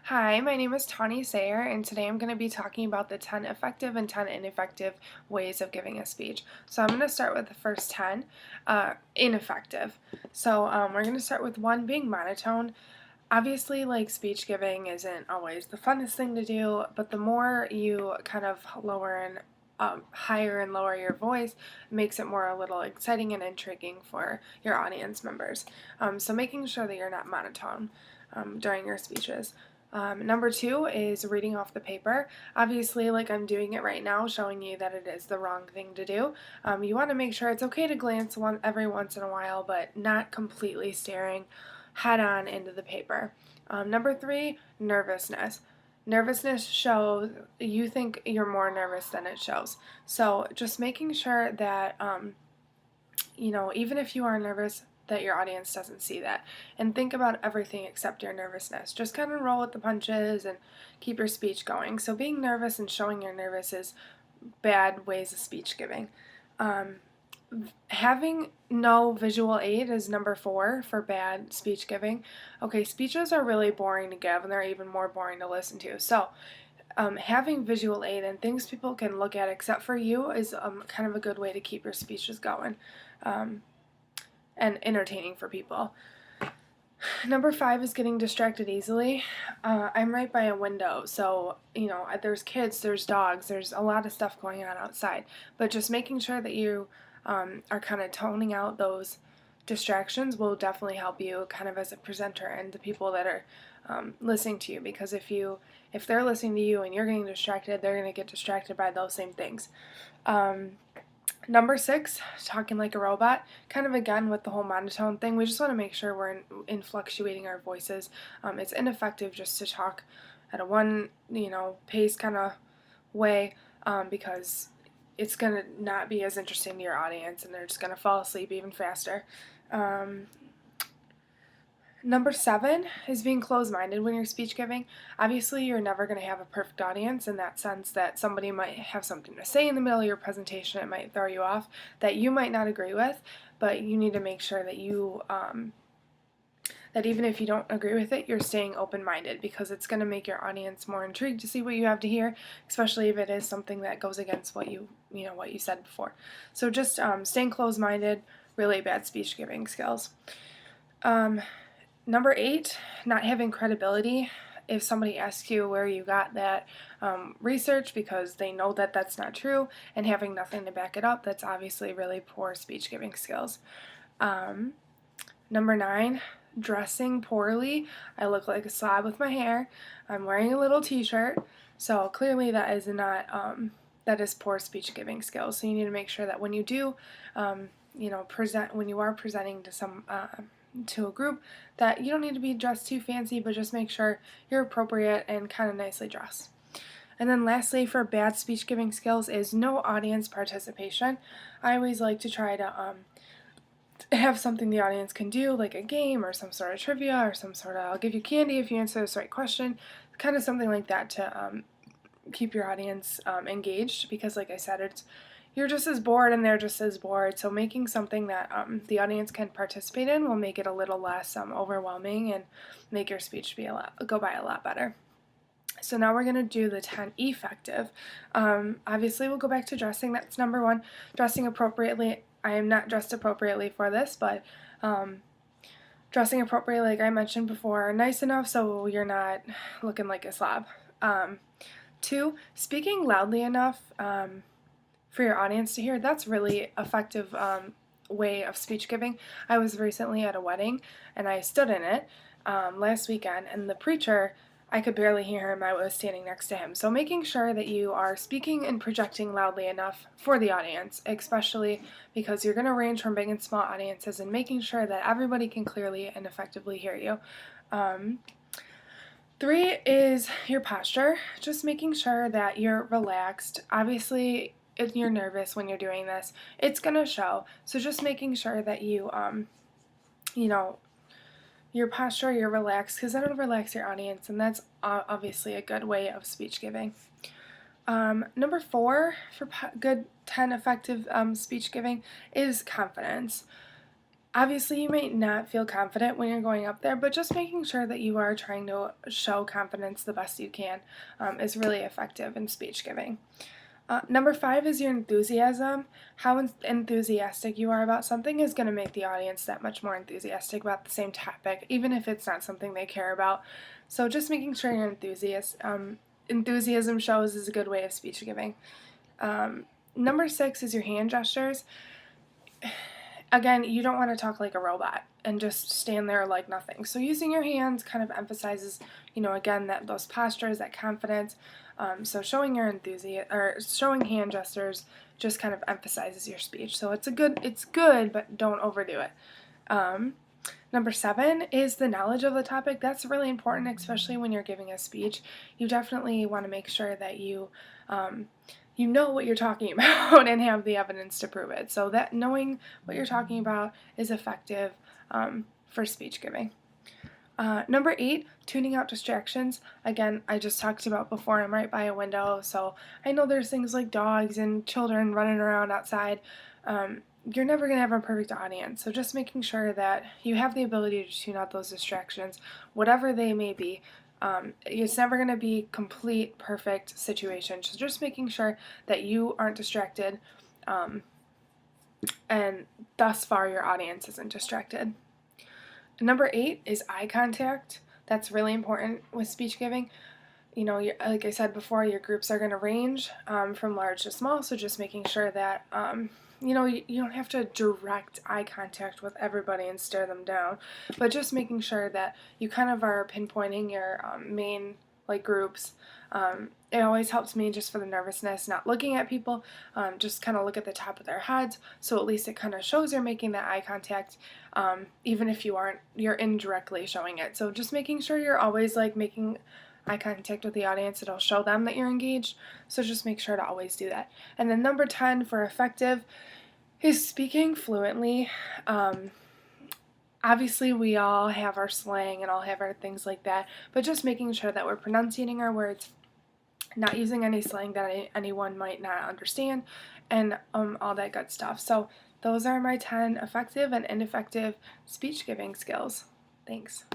Hi, my name is Tawny Sayer, and today I'm going to be talking about the 10 effective and 10 ineffective ways of giving a speech. So I'm going to start with the first 10, ineffective. So we're going to start with 1 being monotone. Obviously, like, speech giving isn't always the funnest thing to do, but the more you kind of lower and higher and lower your voice, makes it more a little exciting and intriguing for your audience members. So making sure that you're not monotone during your speeches. Number 2 is reading off the paper. Obviously, like I'm doing it right now, showing you that it is the wrong thing to do. You want to make sure it's okay to glance every once in a while, but not completely staring head on into the paper. Number 3, nervousness. Nervousness shows you think you're more nervous than it shows. So just making sure that, even if you are nervous, that your audience doesn't see that. And think about everything except your nervousness. Just kind of roll with the punches and keep your speech going. So being nervous and showing you're nervous is bad ways of speech giving. Having no visual aid is number 4 for bad speech giving. Okay, speeches are really boring to give, and they're even more boring to listen to. So having visual aid and things people can look at except for you is kind of a good way to keep your speeches going and entertaining for people. Number 5 is getting distracted easily. I'm right by a window, so, there's kids, there's dogs, there's a lot of stuff going on outside. But just making sure that you are kind of toning out those distractions will definitely help you kind of as a presenter and the people that are listening to you. Because if they're listening to you and you're getting distracted, they're going to get distracted by those same things. Number 6, talking like a robot. Kind of again with the whole monotone thing, we just want to make sure we're in fluctuating our voices. It's ineffective just to talk at a one, pace kind of way because it's going to not be as interesting to your audience and they're just going to fall asleep even faster. Number 7 is being closed-minded when you're speech giving. Obviously, you're never going to have a perfect audience in that sense that somebody might have something to say in the middle of your presentation. It might throw you off that you might not agree with, but you need to make sure that that even if you don't agree with it, you're staying open-minded because it's going to make your audience more intrigued to see what you have to hear, especially if it is something that goes against what you said before. So just staying closed-minded, really bad speech giving skills. Number 8, not having credibility. If somebody asks you where you got that research because they know that that's not true and having nothing to back it up, that's obviously really poor speech giving skills. Number 9, dressing poorly. I look like a slob with my hair. I'm wearing a little t-shirt. So clearly that is not, that is poor speech giving skills. So you need to make sure that when you do, when you are presenting to a group, that you don't need to be dressed too fancy, but just make sure you're appropriate and kind of nicely dressed. And then lastly, for bad speech giving skills is no audience participation. I always like to try to have something the audience can do, like a game or some sort of trivia or some sort of I'll give you candy if you answer this right question, kind of something like that to keep your audience engaged, because like I said, you're just as bored and they're just as bored, so making something that the audience can participate in will make it a little less overwhelming and make your speech go by a lot better. So now we're going to do the 10 effective. Obviously we'll go back to dressing. That's number 1. Dressing appropriately. I am not dressed appropriately for this, but dressing appropriately, like I mentioned before, nice enough so you're not looking like a slob. 2, speaking loudly enough for your audience to hear. That's really effective way of speech giving. I was recently at a wedding and I stood in it last weekend, and the preacher, I could barely hear him. I was standing next to him. So making sure that you are speaking and projecting loudly enough for the audience, especially because you're going to range from big and small audiences, and making sure that everybody can clearly and effectively hear you. 3 is your posture. Just making sure that you're relaxed. Obviously, if you're nervous when you're doing this, it's going to show. So just making sure that you, your posture, you're relaxed, because that'll relax your audience, and that's obviously a good way of speech giving. Number 4 for good 10 effective speech giving is confidence. Obviously, you might not feel confident when you're going up there, but just making sure that you are trying to show confidence the best you can is really effective in speech giving. Number 5 is your enthusiasm. How enthusiastic you are about something is going to make the audience that much more enthusiastic about the same topic, even if it's not something they care about. So just making sure your enthusiasm shows is a good way of speech giving. Number 6 is your hand gestures. Again, you don't want to talk like a robot and just stand there like nothing. So using your hands kind of emphasizes, again, that those postures, that confidence. So showing your enthusiasm or showing hand gestures just kind of emphasizes your speech. So it's good, but don't overdo it. Number 7 is the knowledge of the topic. That's really important, especially when you're giving a speech. You definitely want to make sure that you know what you're talking about and have the evidence to prove it. So that knowing what you're talking about is effective for speech giving. Number 8, tuning out distractions. Again, I just talked about before, I'm right by a window, so I know there's things like dogs and children running around outside. You're never going to have a perfect audience, so just making sure that you have the ability to tune out those distractions, whatever they may be. It's never going to be complete, perfect situation. So just making sure that you aren't distracted, and thus far your audience isn't distracted. Number 8 is eye contact. That's really important with speech giving. Like I said before, your groups are going to range from large to small, so just making sure that you don't have to direct eye contact with everybody and stare them down, but just making sure that you kind of are pinpointing your main groups. It always helps me just for the nervousness, not looking at people, just kind of look at the top of their heads, so at least it kind of shows you're making that eye contact, even if you're indirectly showing it. So just making sure you're always making eye contact with the audience. It'll show them that you're engaged, so just make sure to always do that. And then number 10 for effective is speaking fluently. Obviously, we all have our slang and all have our things like that, but just making sure that we're pronunciating our words, not using any slang that anyone might not understand, and all that good stuff. So those are my 10 effective and ineffective speech giving skills. Thanks.